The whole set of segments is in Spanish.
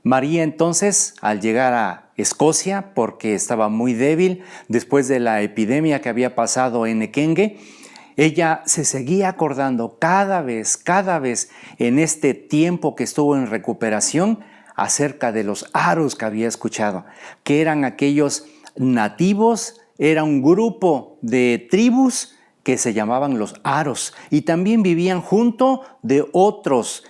María entonces, al llegar a Escocia, porque estaba muy débil después de la epidemia que había pasado en Ekengue, ella se seguía acordando cada vez en este tiempo que estuvo en recuperación acerca de los aros que había escuchado, que eran aquellos nativos, era un grupo de tribus que se llamaban los aros y también vivían junto de otros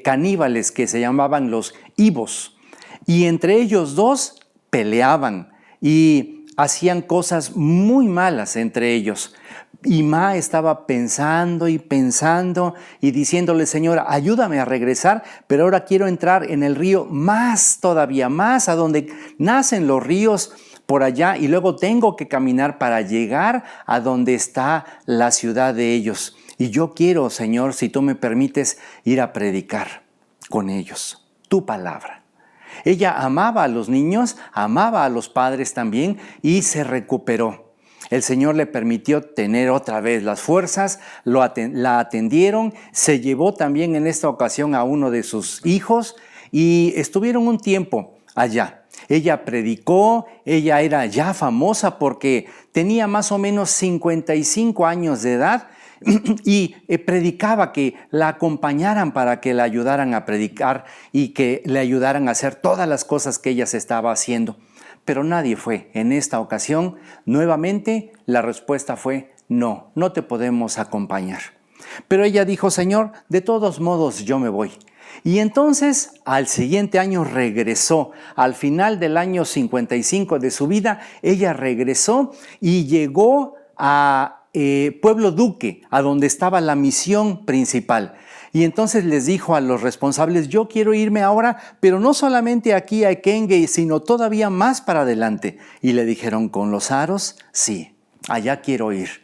caníbales que se llamaban los ibos. Y entre ellos dos peleaban y hacían cosas muy malas entre ellos. Y Ma estaba pensando y diciéndole: Señora, ayúdame a regresar, pero ahora quiero entrar en el río todavía más, a donde nacen los ríos por allá, y luego tengo que caminar para llegar a donde está la ciudad de ellos. Y yo quiero, Señor, si tú me permites, ir a predicar con ellos tu palabra. Ella amaba a los niños, amaba a los padres también, y se recuperó. El Señor le permitió tener otra vez las fuerzas, la atendieron, se llevó también en esta ocasión a uno de sus hijos y estuvieron un tiempo allá. Ella predicó, ella era ya famosa porque tenía más o menos 55 años de edad y predicaba, que la acompañaran para que la ayudaran a predicar y que le ayudaran a hacer todas las cosas que ella se estaba haciendo. Pero nadie fue. En esta ocasión, nuevamente, la respuesta fue: no, no te podemos acompañar. Pero ella dijo: Señor, de todos modos yo me voy. Y entonces, al siguiente año regresó. Al final del año 55 de su vida, ella regresó y llegó a Pueblo Duque, a donde estaba la misión principal. Y entonces les dijo a los responsables: yo quiero irme ahora, pero no solamente aquí a Ekengue, sino todavía más para adelante. Y le dijeron: ¿con los aros? Sí, allá quiero ir.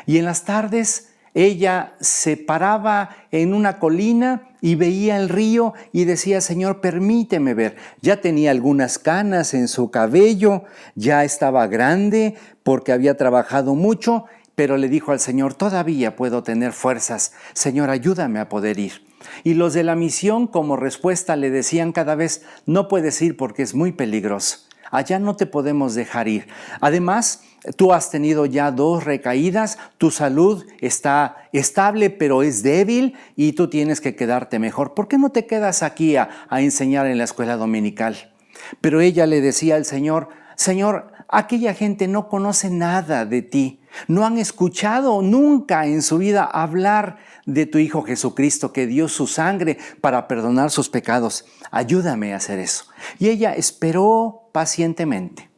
Y en las tardes ella se paraba en una colina y veía el río y decía: Señor, permíteme ver. Ya tenía algunas canas en su cabello, ya estaba grande porque había trabajado mucho, pero le dijo al Señor: todavía puedo tener fuerzas. Señor, ayúdame a poder ir. Y los de la misión, como respuesta, le decían cada vez: no puedes ir porque es muy peligroso. Allá no te podemos dejar ir. Además, tú has tenido ya 2 recaídas, tu salud está estable pero es débil y tú tienes que quedarte mejor. ¿Por qué no te quedas aquí a enseñar en la escuela dominical? Pero ella le decía al Señor: Señor, aquella gente no conoce nada de ti. No han escuchado nunca en su vida hablar de tu Hijo Jesucristo, que dio su sangre para perdonar sus pecados. Ayúdame a hacer eso. Y ella esperó pacientemente.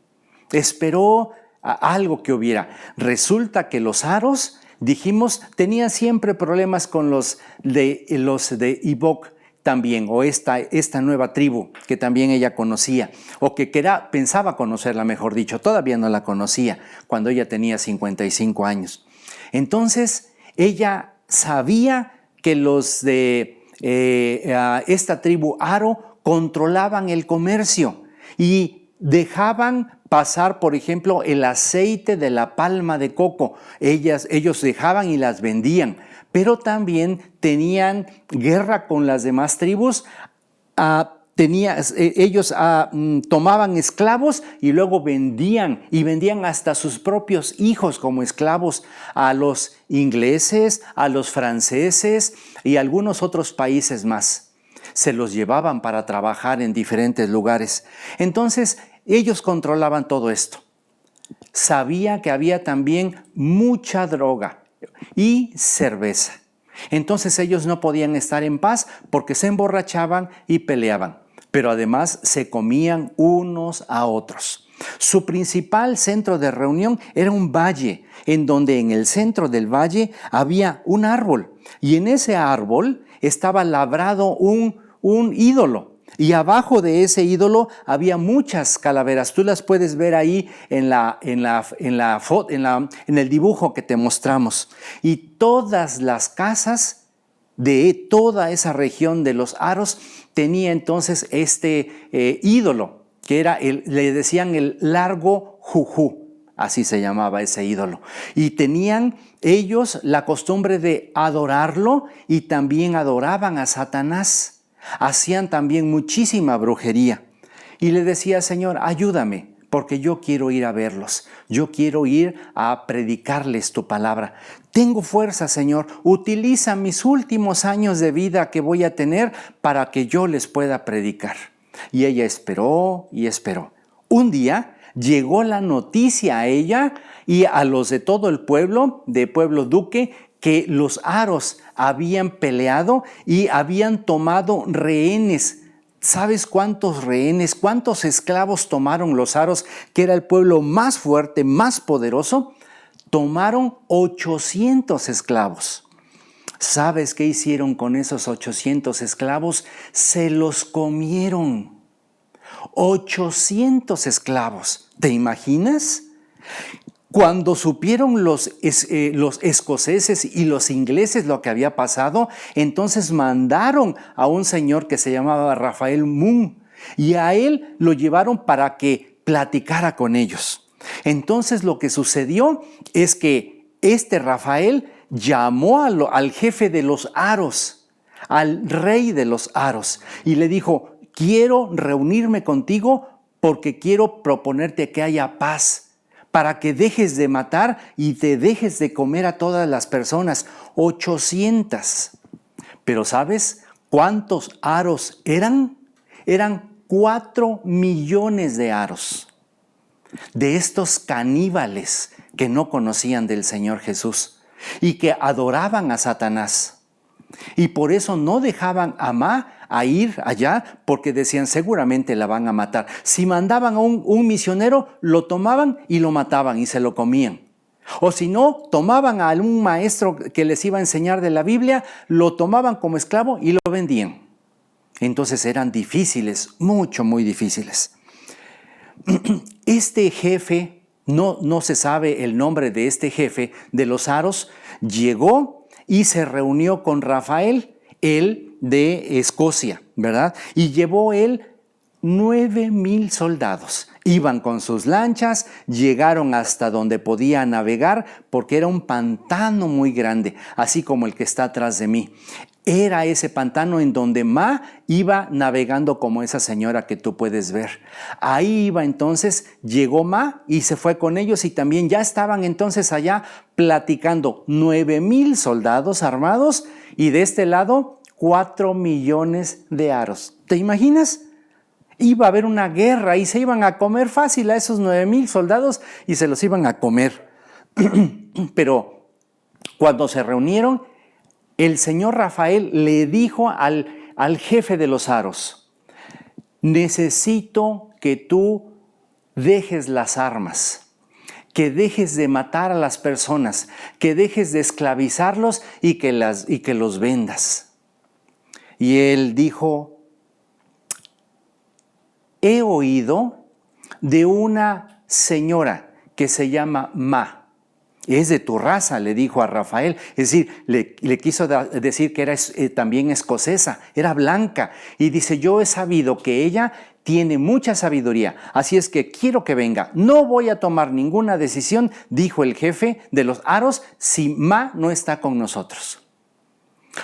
Esperó a algo que hubiera. Resulta que los aros, dijimos, tenían siempre problemas con los de Ibok también, o esta nueva tribu que también ella conocía, o que pensaba conocerla, mejor dicho. Todavía no la conocía cuando ella tenía 55 años. Entonces, ella sabía que los de esta tribu Aro controlaban el comercio y dejaban pasar, por ejemplo, el aceite de la palma de coco. Ellos dejaban y las vendían, pero también tenían guerra con las demás tribus. Ellos tomaban esclavos y luego vendían hasta sus propios hijos como esclavos a los ingleses, a los franceses y a algunos otros países más. Se los llevaban para trabajar en diferentes lugares. Entonces, ellos controlaban todo esto. Sabía que había también mucha droga y cerveza. Entonces ellos no podían estar en paz porque se emborrachaban y peleaban, pero además se comían unos a otros. Su principal centro de reunión era un valle, en donde en el centro del valle había un árbol, y en ese árbol estaba labrado un ídolo. Y abajo de ese ídolo había muchas calaveras. Tú las puedes ver ahí en el dibujo que te mostramos. Y todas las casas de toda esa región de los aros tenía entonces este ídolo, que le decían el largo jujú. Así se llamaba ese ídolo. Y tenían ellos la costumbre de adorarlo y también adoraban a Satanás. hacían también muchísima brujería. Y le decía, Señor, ayúdame, porque yo quiero ir a verlos. Yo quiero ir a predicarles tu palabra. Tengo fuerza, Señor. Utiliza mis últimos años de vida que voy a tener para que yo les pueda predicar. Y ella esperó y esperó. Un día llegó la noticia a ella y a los de todo el pueblo, de Pueblo Duque, que los aros habían peleado y habían tomado rehenes. ¿Sabes cuántos rehenes, cuántos esclavos tomaron los aros, que era el pueblo más fuerte, más poderoso? Tomaron 800 esclavos. ¿Sabes qué hicieron con esos 800 esclavos? Se los comieron. 800 esclavos. ¿Te imaginas? Cuando supieron los escoceses y los ingleses lo que había pasado, entonces mandaron a un señor que se llamaba Raphael Moon y a él lo llevaron para que platicara con ellos. Entonces lo que sucedió es que este Rafael llamó al jefe de los aros, al rey de los aros, y le dijo, quiero reunirme contigo porque quiero proponerte que haya paz, para que dejes de matar y te dejes de comer a todas las personas. 800. Pero ¿sabes cuántos aros eran? Eran 4 millones de aros. De estos caníbales que no conocían del Señor Jesús y que adoraban a Satanás. Y por eso no dejaban a ir allá, porque decían seguramente la van a matar. Si mandaban a un misionero, lo tomaban y lo mataban y se lo comían. O si no, tomaban a un maestro que les iba a enseñar de la Biblia, lo tomaban como esclavo y lo vendían. Entonces eran difíciles, muy difíciles. Este jefe, no se sabe el nombre de este jefe de los aros, llegó y se reunió con Rafael, él de Escocia, ¿verdad? Y llevó él 9,000 soldados. Iban con sus lanchas, llegaron hasta donde podía navegar porque era un pantano muy grande, así como el que está atrás de mí. Era ese pantano en donde Ma iba navegando como esa señora que tú puedes ver. Ahí iba entonces, llegó Ma y se fue con ellos y también ya estaban entonces allá platicando 9,000 soldados armados y de este lado 4 millones de aros. ¿Te imaginas? Iba a haber una guerra y se iban a comer fácil a esos 9,000 soldados y se los iban a comer. Pero cuando se reunieron, el señor Rafael le dijo al jefe de los aros, necesito que tú dejes las armas, que dejes de matar a las personas, que dejes de esclavizarlos y que los vendas. Y él dijo, he oído de una señora que se llama Ma. Es de tu raza, le dijo a Rafael. Es decir, le quiso decir que era también escocesa, era blanca. Y dice, yo he sabido que ella tiene mucha sabiduría, así es que quiero que venga. No voy a tomar ninguna decisión, dijo el jefe de los aros, si Ma no está con nosotros.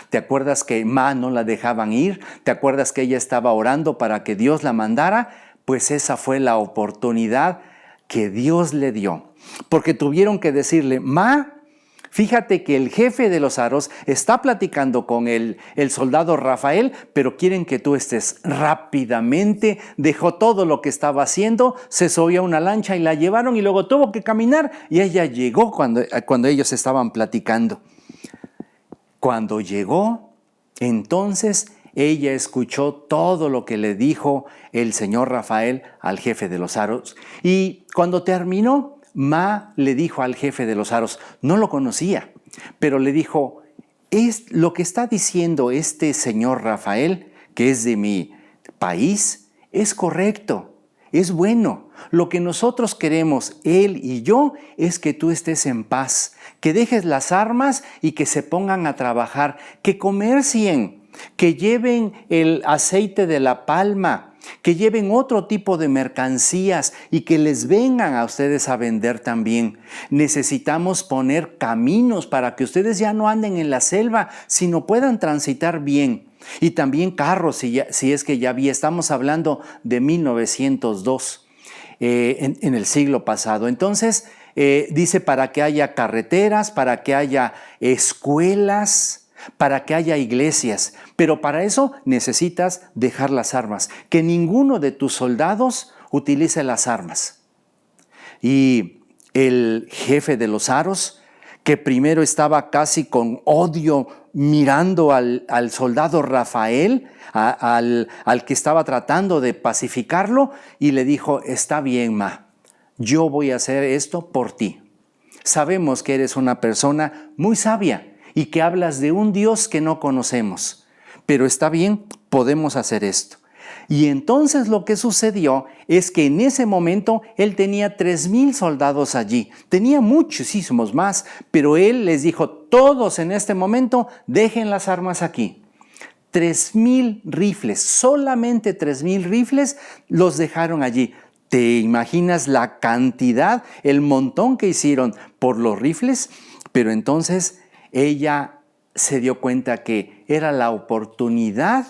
¿Te acuerdas que Ma no la dejaban ir? ¿Te acuerdas que ella estaba orando para que Dios la mandara? Pues esa fue la oportunidad que Dios le dio. Porque tuvieron que decirle, Ma, fíjate que el jefe de los aros está platicando con el soldado Rafael, pero quieren que tú estés rápidamente. Dejó todo lo que estaba haciendo, se subió a una lancha y la llevaron y luego tuvo que caminar y ella llegó cuando ellos estaban platicando. Cuando llegó, entonces ella escuchó todo lo que le dijo el señor Rafael al jefe de los aros. Y cuando terminó, Ma le dijo al jefe de los aros, no lo conocía, pero le dijo, es lo que está diciendo este señor Rafael, que es de mi país, es correcto, es bueno. Lo que nosotros queremos, él y yo, es que tú estés en paz, que dejes las armas y que se pongan a trabajar, que comercien, que lleven el aceite de la palma, que lleven otro tipo de mercancías y que les vengan a ustedes a vender también. Necesitamos poner caminos para que ustedes ya no anden en la selva, sino puedan transitar bien. Y también carros, si es que ya había. Estamos hablando de 1902, en el siglo pasado. Entonces, dice, para que haya carreteras, para que haya escuelas, para que haya iglesias. Pero para eso necesitas dejar las armas. Que ninguno de tus soldados utilice las armas. Y el jefe de los aros, que primero estaba casi con odio mirando al soldado Rafael, al que estaba tratando de pacificarlo, y le dijo, está bien, Ma, yo voy a hacer esto por ti. Sabemos que eres una persona muy sabia y que hablas de un Dios que no conocemos, pero está bien, podemos hacer esto. Y entonces lo que sucedió es que en ese momento él tenía 3,000 soldados allí. Tenía muchísimos más, pero él les dijo, todos en este momento dejen las armas aquí. 3,000 rifles, solamente 3,000 rifles los dejaron allí. ¿Te imaginas la cantidad, el montón que hicieron por los rifles? Pero entonces ella se dio cuenta que era la oportunidad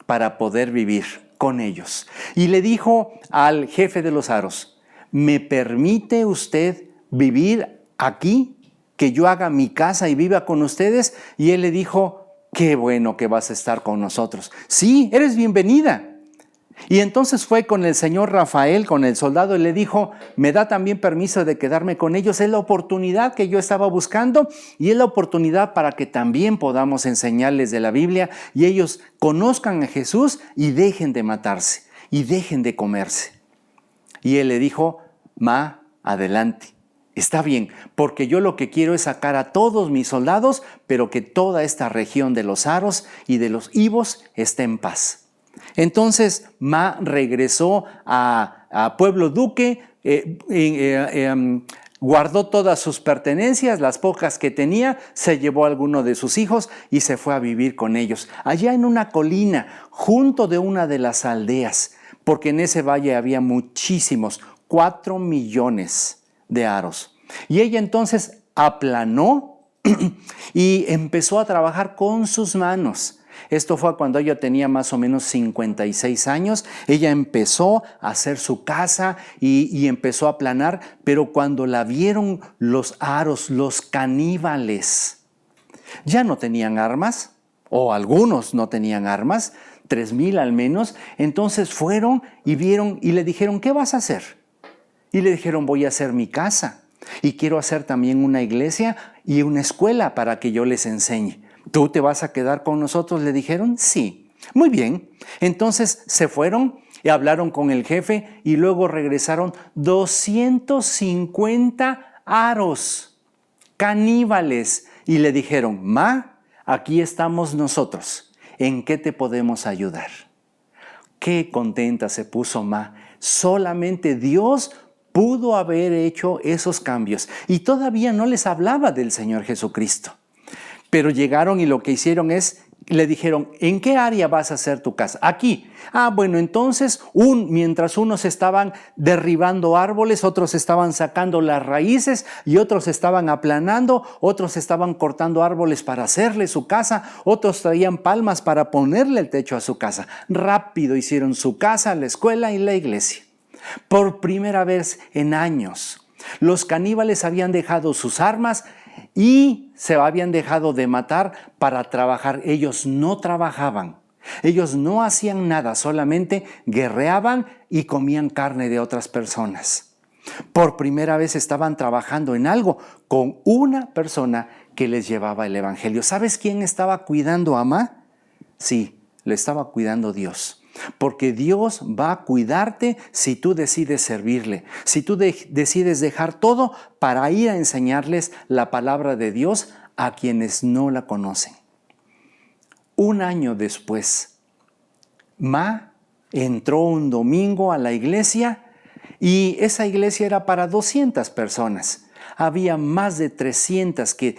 para poder vivir con ellos. Y le dijo al jefe de los aros, ¿me permite usted vivir aquí? Que yo haga mi casa y viva con ustedes. Y él le dijo, qué bueno que vas a estar con nosotros. Sí, eres bienvenida. Y entonces fue con el señor Rafael, con el soldado, y le dijo, me da también permiso de quedarme con ellos. Es la oportunidad que yo estaba buscando y es la oportunidad para que también podamos enseñarles de la Biblia y ellos conozcan a Jesús y dejen de matarse y dejen de comerse. Y él le dijo, Ma, adelante. Está bien, porque yo lo que quiero es sacar a todos mis soldados, pero que toda esta región de los aros y de los ibos esté en paz. Entonces Ma regresó a Pueblo Duque, guardó todas sus pertenencias, las pocas que tenía, se llevó a alguno de sus hijos y se fue a vivir con ellos, allá en una colina, junto de una de las aldeas, porque en ese valle había muchísimos, 4 millones de aros. Y ella entonces aplanó y empezó a trabajar con sus manos. Esto fue cuando ella tenía más o menos 56 años. Ella empezó a hacer su casa y empezó a aplanar, pero cuando la vieron los aros, los caníbales, ya no tenían armas, o algunos no tenían armas, 3,000 al menos. Entonces fueron y vieron y le dijeron, ¿qué vas a hacer? Y le dijeron, voy a hacer mi casa y quiero hacer también una iglesia y una escuela para que yo les enseñe. ¿Tú te vas a quedar con nosotros?, le dijeron. Sí. Muy bien. Entonces se fueron y hablaron con el jefe y luego regresaron 250 aros caníbales y le dijeron, Ma, aquí estamos nosotros. ¿En qué te podemos ayudar? Qué contenta se puso Ma. Solamente Dios pudo haber hecho esos cambios y todavía no les hablaba del Señor Jesucristo. Pero llegaron y lo que hicieron es, le dijeron, ¿en qué área vas a hacer tu casa? Aquí. Bueno, entonces, mientras unos estaban derribando árboles, otros estaban sacando las raíces y otros estaban aplanando, otros estaban cortando árboles para hacerle su casa, otros traían palmas para ponerle el techo a su casa. Rápido hicieron su casa, la escuela y la iglesia. Por primera vez en años, los caníbales habían dejado sus armas y se habían dejado de matar para trabajar. Ellos no trabajaban, ellos no hacían nada, solamente guerreaban y comían carne de otras personas. Por primera vez estaban trabajando en algo con una persona que les llevaba el evangelio. ¿Sabes quién estaba cuidando a Ma? Sí, le estaba cuidando Dios. Porque Dios va a cuidarte si tú decides servirle, si tú decides dejar todo para ir a enseñarles la palabra de Dios a quienes no la conocen. Un año después, Ma entró un domingo a la iglesia y esa iglesia era para 200 personas. Había más de 300 que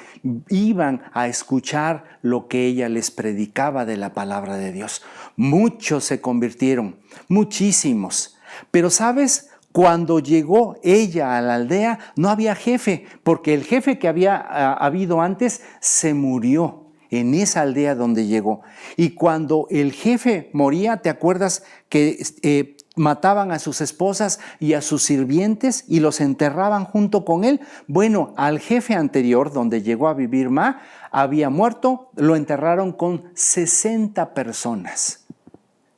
iban a escuchar lo que ella les predicaba de la palabra de Dios. Muchos se convirtieron, muchísimos. Pero ¿sabes? Cuando llegó ella a la aldea no había jefe, porque el jefe que había habido antes se murió. en esa aldea donde llegó. Y cuando el jefe moría, ¿te acuerdas que mataban a sus esposas y a sus sirvientes y los enterraban junto con él? Bueno, al jefe anterior, donde llegó a vivir Ma, había muerto, lo enterraron con 60 personas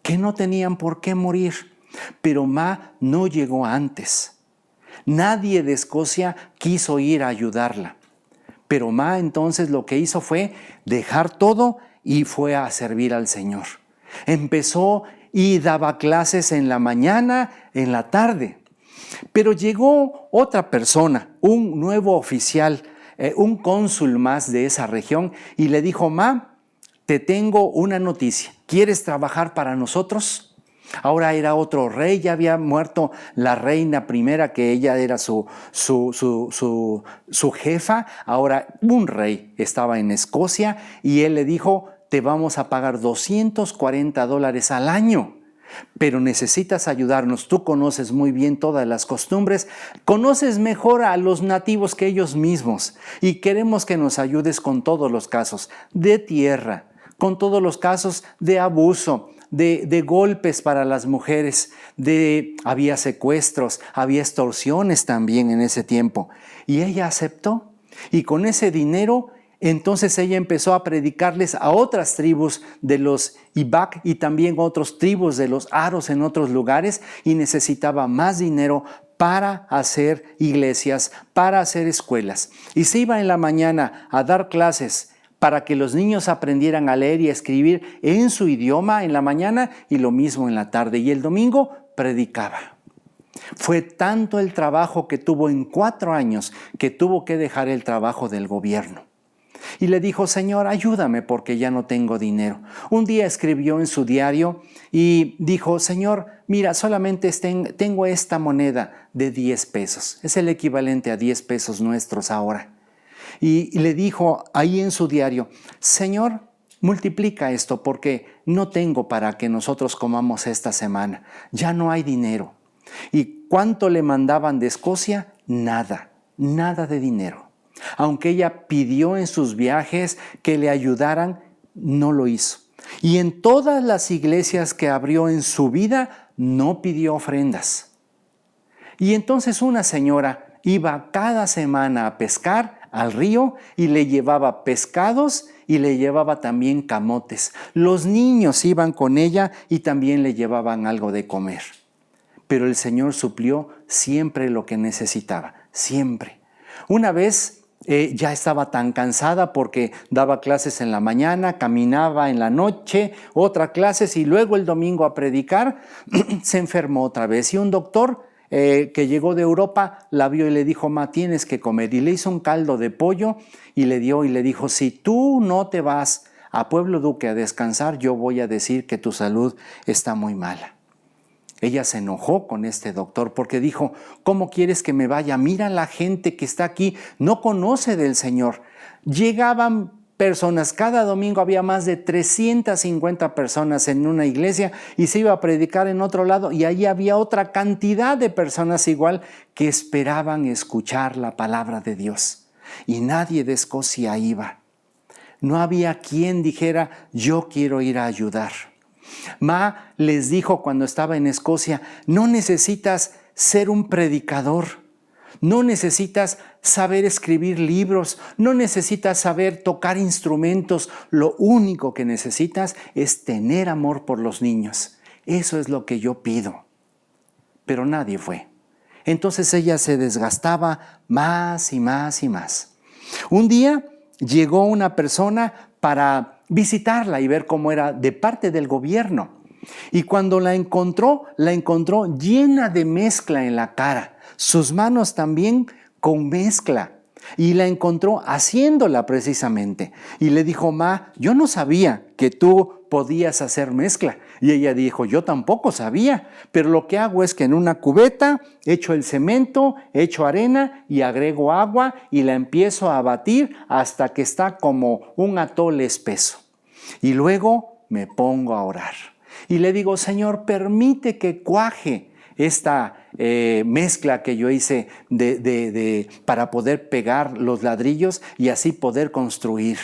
que no tenían por qué morir. Pero Ma no llegó antes. Nadie de Escocia quiso ir a ayudarla. Pero Ma entonces lo que hizo fue dejar todo y fue a servir al Señor. Empezó y daba clases en la mañana, en la tarde. Pero llegó otra persona, un nuevo oficial, un cónsul más de esa región, y le dijo: Ma, te tengo una noticia. ¿Quieres trabajar para nosotros? Ahora era otro rey, ya había muerto la reina primera, que ella era su jefa. Ahora un rey estaba en Escocia y él le dijo: te vamos a pagar $240 al año, pero necesitas ayudarnos. Tú conoces muy bien todas las costumbres, conoces mejor a los nativos que ellos mismos, y queremos que nos ayudes con todos los casos de tierra, con todos los casos de abuso, de golpes para las mujeres, había secuestros, había extorsiones también en ese tiempo. Y ella aceptó, y con ese dinero entonces ella empezó a predicarles a otras tribus de los Ibak y también otras tribus de los Aros en otros lugares, y necesitaba más dinero para hacer iglesias, para hacer escuelas. Y se iba en la mañana a dar clases para que los niños aprendieran a leer y a escribir en su idioma en la mañana, y lo mismo en la tarde. Y el domingo predicaba. Fue tanto el trabajo que tuvo en 4 años que tuvo que dejar el trabajo del gobierno. Y le dijo: Señor, ayúdame porque ya no tengo dinero. Un día escribió en su diario y dijo: Señor, mira, solamente tengo esta moneda de 10 pesos. Es el equivalente a 10 pesos nuestros ahora. Y le dijo ahí en su diario: Señor, multiplica esto porque no tengo para que nosotros comamos esta semana. Ya no hay dinero. ¿Y cuánto le mandaban de Escocia? Nada, nada de dinero. Aunque ella pidió en sus viajes que le ayudaran, no lo hizo. Y en todas las iglesias que abrió en su vida, no pidió ofrendas. Y entonces una señora iba cada semana a pescar al río y le llevaba pescados y le llevaba también camotes. Los niños iban con ella y también le llevaban algo de comer. Pero el Señor suplió siempre lo que necesitaba, siempre. Una vez ya estaba tan cansada porque daba clases en la mañana, caminaba en la noche, otra clases y luego el domingo a predicar, se enfermó otra vez. Y un doctor que llegó de Europa la vio y le dijo: Ma, tienes que comer. Y le hizo un caldo de pollo y le dio y le dijo: si tú no te vas a Pueblo Duque a descansar, yo voy a decir que tu salud está muy mala. Ella se enojó con este doctor porque dijo: ¿cómo quieres que me vaya? Mira, la gente que está aquí no conoce del Señor. Llegaban personas, cada domingo había más de 350 personas en una iglesia y se iba a predicar en otro lado y allí había otra cantidad de personas igual que esperaban escuchar la palabra de Dios. Y nadie de Escocia iba. No había quien dijera: yo quiero ir a ayudar. Ma les dijo cuando estaba en Escocia: no necesitas ser un predicador, no necesitas saber escribir libros, no necesitas saber tocar instrumentos, lo único que necesitas es tener amor por los niños. Eso es lo que yo pido. Pero nadie fue. Entonces ella se desgastaba más y más y más. Un día llegó una persona para visitarla y ver cómo era de parte del gobierno. Y cuando la encontró llena de mezcla en la cara, sus manos también con mezcla. Y la encontró haciéndola precisamente. Y le dijo: Ma, yo no sabía que tú podías hacer mezcla. Y ella dijo: yo tampoco sabía, pero lo que hago es que en una cubeta echo el cemento, echo arena y agrego agua y la empiezo a batir hasta que está como un atole espeso. Y luego me pongo a orar. Y le digo: Señor, permite que cuaje esta mezcla que yo hice para poder pegar los ladrillos y así poder construir.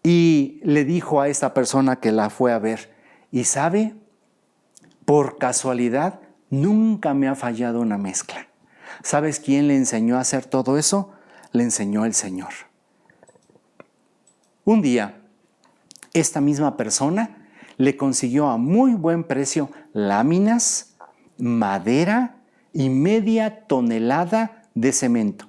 y le dijo a esta persona que la fue a ver, y sabe, por casualidad, nunca me ha fallado una mezcla. ¿Sabes quién le enseñó a hacer todo eso? Le enseñó el Señor. Un día, esta misma persona le consiguió a muy buen precio láminas, madera y media tonelada de cemento.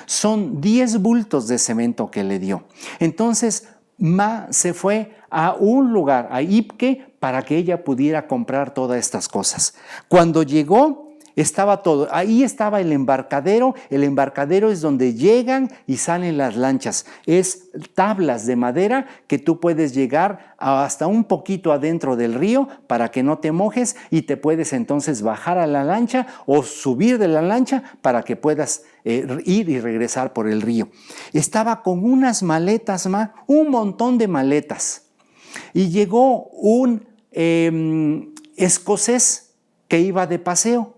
Son 10 bultos de cemento que le dio. Entonces, Ma se fue a un lugar, a Ipque, para que ella pudiera comprar todas estas cosas. Cuando llegó, estaba todo. Ahí estaba el embarcadero. El embarcadero es donde llegan y salen las lanchas. Es tablas de madera que tú puedes llegar hasta un poquito adentro del río para que no te mojes, y te puedes entonces bajar a la lancha o subir de la lancha para que puedas ir y regresar por el río. Estaba con unas maletas, un montón de maletas. Y llegó un escocés que iba de paseo.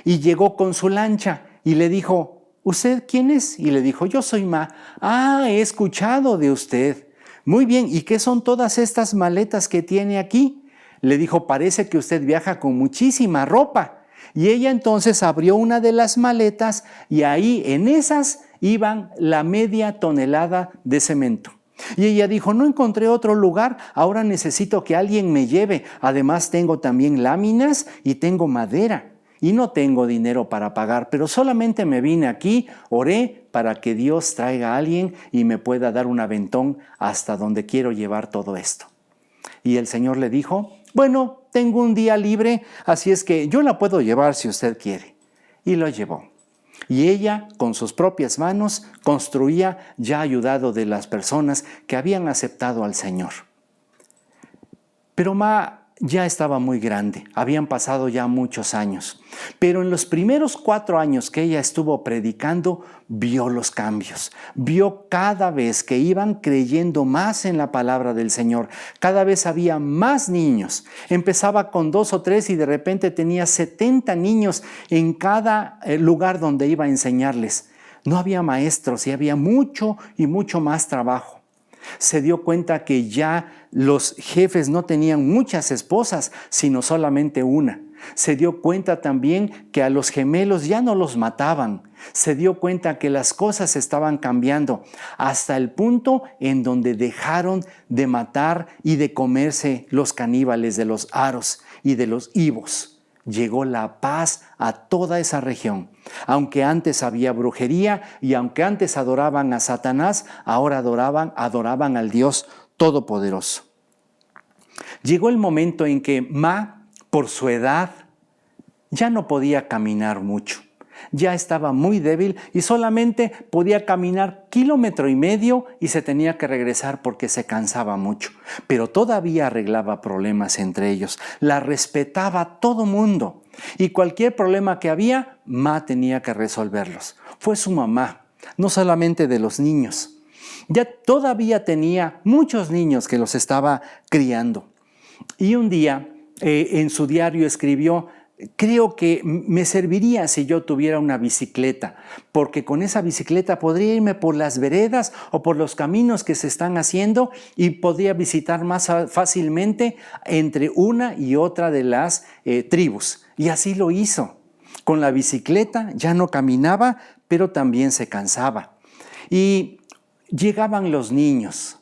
Y llegó con su lancha y le dijo, ¿usted quién es? Y le dijo, yo soy Ma. Ah, he escuchado de usted. Muy bien, ¿y qué son todas estas maletas que tiene aquí? Le dijo, parece que usted viaja con muchísima ropa. Y ella entonces abrió una de las maletas y ahí en esas iban la media tonelada de cemento. Y ella dijo, no encontré otro lugar, ahora necesito que alguien me lleve. Además tengo también láminas y tengo madera. Y no tengo dinero para pagar, pero solamente me vine aquí, oré para que Dios traiga a alguien y me pueda dar un aventón hasta donde quiero llevar todo esto. Y el Señor le dijo, bueno, tengo un día libre, así es que yo la puedo llevar si usted quiere. Y lo llevó. Y ella, con sus propias manos, construía, ya ayudado de las personas que habían aceptado al Señor. Pero Ma ya estaba muy grande, habían pasado ya muchos años. Pero en los primeros 4 años que ella estuvo predicando, vio los cambios. Vio cada vez que iban creyendo más en la palabra del Señor. Cada vez había más niños. Empezaba con 2 o 3 y de repente tenía 70 niños en cada lugar donde iba a enseñarles. No había maestros y había mucho y mucho más trabajo. Se dio cuenta que ya los jefes no tenían muchas esposas, sino solamente una. Se dio cuenta también que a los gemelos ya no los mataban. Se dio cuenta que las cosas estaban cambiando hasta el punto en donde dejaron de matar y de comerse los caníbales de los aros y de los ibos. Llegó la paz a toda esa región. Aunque antes había brujería y aunque antes adoraban a Satanás, ahora adoraban al Dios Todopoderoso. Llegó el momento en que Ma, por su edad, ya no podía caminar mucho. Ya estaba muy débil y solamente podía caminar 1,5 kilómetros y se tenía que regresar porque se cansaba mucho. Pero todavía arreglaba problemas entre ellos. La respetaba a todo mundo. Y cualquier problema que había, Ma tenía que resolverlos. Fue su mamá, no solamente de los niños. Ya todavía tenía muchos niños que los estaba criando. Y un día en su diario escribió, creo que me serviría si yo tuviera una bicicleta, porque con esa bicicleta podría irme por las veredas o por los caminos que se están haciendo y podría visitar más fácilmente entre una y otra de las tribus. Y así lo hizo. Con la bicicleta ya no caminaba, pero también se cansaba. Y llegaban los niños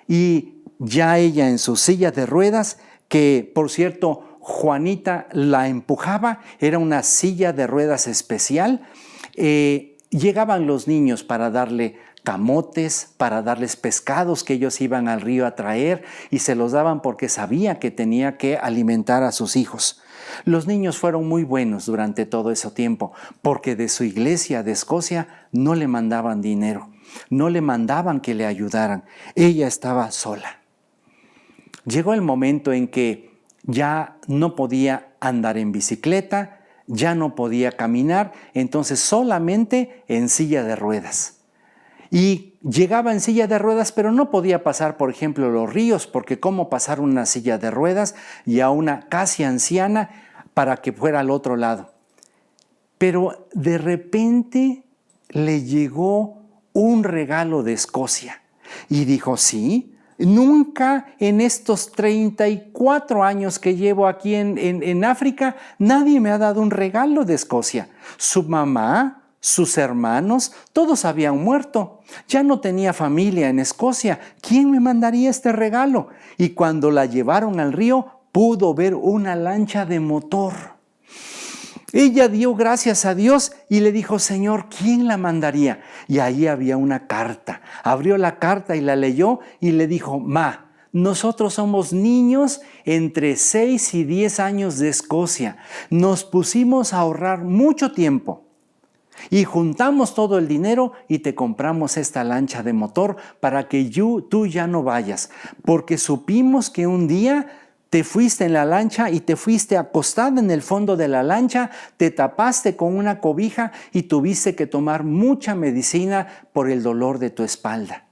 y ya ella en su silla de ruedas, que por cierto Juanita la empujaba, era una silla de ruedas especial, llegaban los niños para darle camotes, para darles pescados que ellos iban al río a traer y se los daban porque sabía que tenía que alimentar a sus hijos. Los niños fueron muy buenos durante todo ese tiempo porque de su iglesia de Escocia no le mandaban dinero, no le mandaban que le ayudaran, ella estaba sola. Llegó el momento en que ya no podía andar en bicicleta, ya no podía caminar, entonces solamente en silla de ruedas. Y llegaba en silla de ruedas, pero no podía pasar, por ejemplo, los ríos, porque cómo pasar una silla de ruedas y a una casi anciana para que fuera al otro lado. Pero de repente le llegó un regalo de Escocia. Y dijo, sí, nunca en estos 34 años que llevo aquí en África, nadie me ha dado un regalo de Escocia. Su mamá, sus hermanos, todos habían muerto. Ya no tenía familia en Escocia. ¿Quién me mandaría este regalo? Y cuando la llevaron al río, pudo ver una lancha de motor. Ella dio gracias a Dios y le dijo, Señor, ¿quién la mandaría? Y ahí había una carta. Abrió la carta y la leyó y le dijo, Ma, nosotros somos niños entre 6 y 10 años de Escocia. Nos pusimos a ahorrar mucho tiempo y juntamos todo el dinero y te compramos esta lancha de motor para que tú ya no vayas, porque supimos que un día te fuiste en la lancha y te fuiste acostada en el fondo de la lancha, te tapaste con una cobija y tuviste que tomar mucha medicina por el dolor de tu espalda.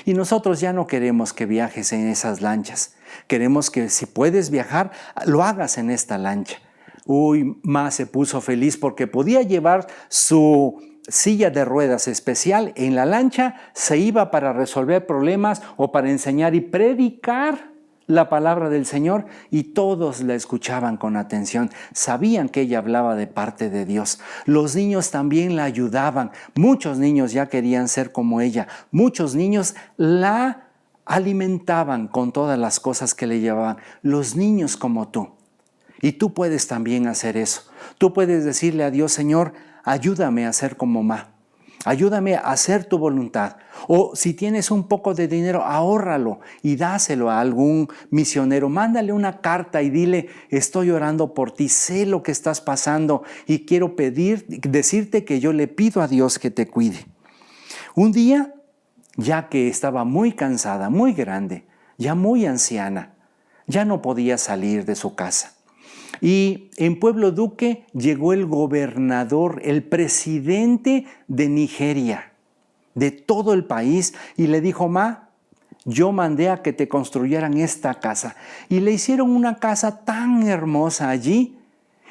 Y nosotros ya no queremos que viajes en esas lanchas. Queremos que si puedes viajar, lo hagas en esta lancha. Ma se puso feliz porque podía llevar su silla de ruedas especial en la lancha, se iba para resolver problemas o para enseñar y predicar la palabra del Señor, y todos la escuchaban con atención. Sabían que ella hablaba de parte de Dios. Los niños también la ayudaban. Muchos niños ya querían ser como ella. Muchos niños la alimentaban con todas las cosas que le llevaban. Los niños como tú. Y tú puedes también hacer eso. Tú puedes decirle a Dios, Señor, ayúdame a ser como Ma. Ayúdame a hacer tu voluntad. O si tienes un poco de dinero, ahórralo y dáselo a algún misionero. Mándale una carta y dile, estoy orando por ti, sé lo que estás pasando y quiero decirte que yo le pido a Dios que te cuide. Un día, ya que estaba muy cansada, muy grande, ya muy anciana, ya no podía salir de su casa. Y en Pueblo Duque llegó el gobernador, el presidente de Nigeria, de todo el país, y le dijo, Ma, yo mandé a que te construyeran esta casa. Y le hicieron una casa tan hermosa allí.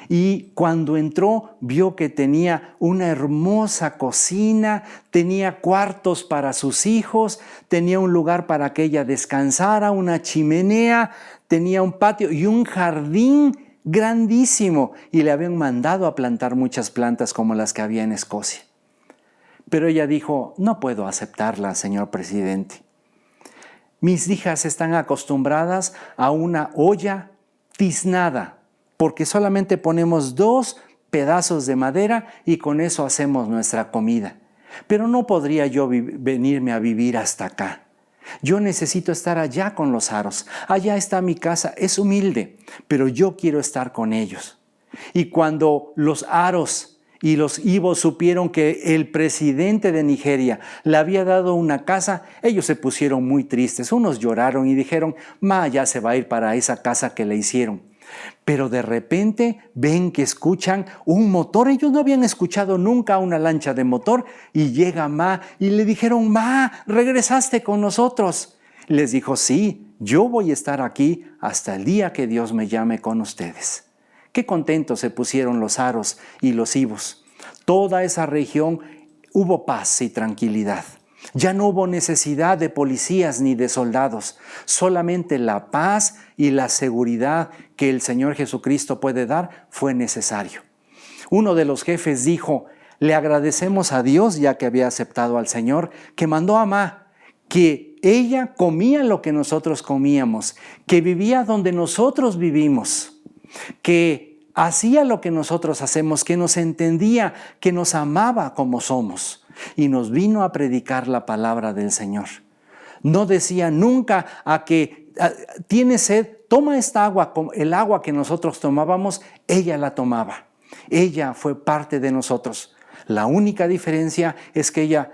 Y cuando entró, vio que tenía una hermosa cocina, tenía cuartos para sus hijos, tenía un lugar para que ella descansara, una chimenea, tenía un patio y un jardín grandísimo, y le habían mandado a plantar muchas plantas como las que había en Escocia. Pero ella dijo, no puedo aceptarla, señor presidente. Mis hijas están acostumbradas a una olla tiznada, porque solamente ponemos 2 pedazos de madera y con eso hacemos nuestra comida. Pero no podría yo venirme a vivir hasta acá. Yo necesito estar allá con los aros. Allá está mi casa, es humilde, pero yo quiero estar con ellos. Y cuando los aros y los ibos supieron que el presidente de Nigeria le había dado una casa, ellos se pusieron muy tristes. Unos lloraron y dijeron, Ma ya se va a ir para esa casa que le hicieron. Pero de repente ven que escuchan un motor. Ellos no habían escuchado nunca una lancha de motor, y llega Ma y le dijeron, Ma, ¿regresaste con nosotros? Les dijo, sí, yo voy a estar aquí hasta el día que Dios me llame con ustedes. Qué contentos se pusieron los aros y los ibos. Toda esa región hubo paz y tranquilidad. Ya no hubo necesidad de policías ni de soldados, solamente la paz y la seguridad que el Señor Jesucristo puede dar fue necesario. Uno de los jefes dijo, le agradecemos a Dios, ya que había aceptado al Señor, que mandó a Ma, que ella comía lo que nosotros comíamos, que vivía donde nosotros vivimos, que hacía lo que nosotros hacemos, que nos entendía, que nos amaba como somos. Y nos vino a predicar la palabra del Señor. No decía nunca a que tienes sed, toma esta agua, el agua que nosotros tomábamos, ella la tomaba. Ella fue parte de nosotros. La única diferencia es que ella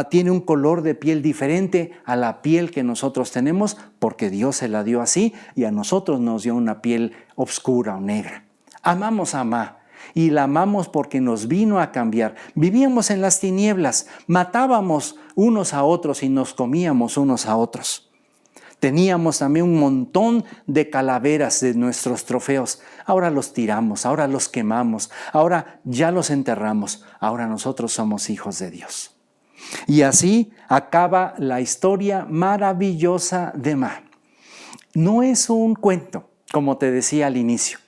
tiene un color de piel diferente a la piel que nosotros tenemos, porque Dios se la dio así y a nosotros nos dio una piel oscura o negra. Amamos a Ma. Y la amamos porque nos vino a cambiar. Vivíamos en las tinieblas, matábamos unos a otros y nos comíamos unos a otros. Teníamos también un montón de calaveras de nuestros trofeos. Ahora los tiramos, ahora los quemamos, ahora ya los enterramos. Ahora nosotros somos hijos de Dios. Y así acaba la historia maravillosa de Ma. No es un cuento, como te decía al inicio.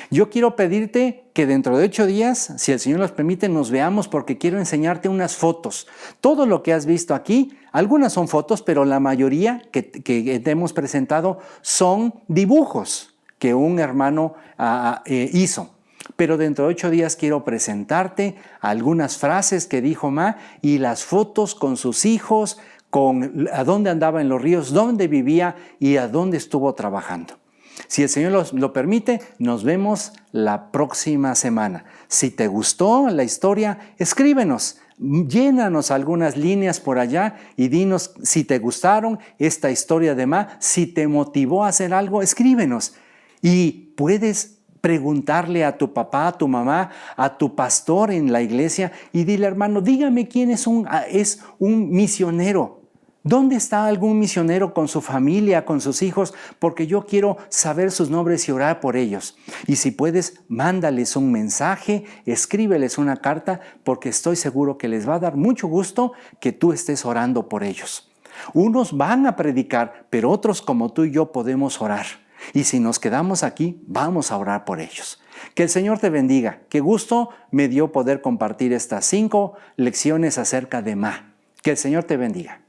Yo quiero pedirte que dentro de 8 días, si el Señor nos permite, nos veamos porque quiero enseñarte unas fotos. Todo lo que has visto aquí, algunas son fotos, pero la mayoría que te hemos presentado son dibujos que un hermano hizo. Pero dentro de 8 días quiero presentarte algunas frases que dijo Ma y las fotos con sus hijos, con a dónde andaba en los ríos, dónde vivía y a dónde estuvo trabajando. Si el Señor lo permite, nos vemos la próxima semana. Si te gustó la historia, escríbenos, llénanos algunas líneas por allá y dinos si te gustaron esta historia de Ma, si te motivó a hacer algo, escríbenos. Y puedes preguntarle a tu papá, a tu mamá, a tu pastor en la iglesia y dile, hermano, dígame quién es un misionero. ¿Dónde está algún misionero con su familia, con sus hijos? Porque yo quiero saber sus nombres y orar por ellos. Y si puedes, mándales un mensaje, escríbeles una carta, porque estoy seguro que les va a dar mucho gusto que tú estés orando por ellos. Unos van a predicar, pero otros como tú y yo podemos orar. Y si nos quedamos aquí, vamos a orar por ellos. Que el Señor te bendiga. Qué gusto me dio poder compartir estas 5 lecciones acerca de Ma. Que el Señor te bendiga.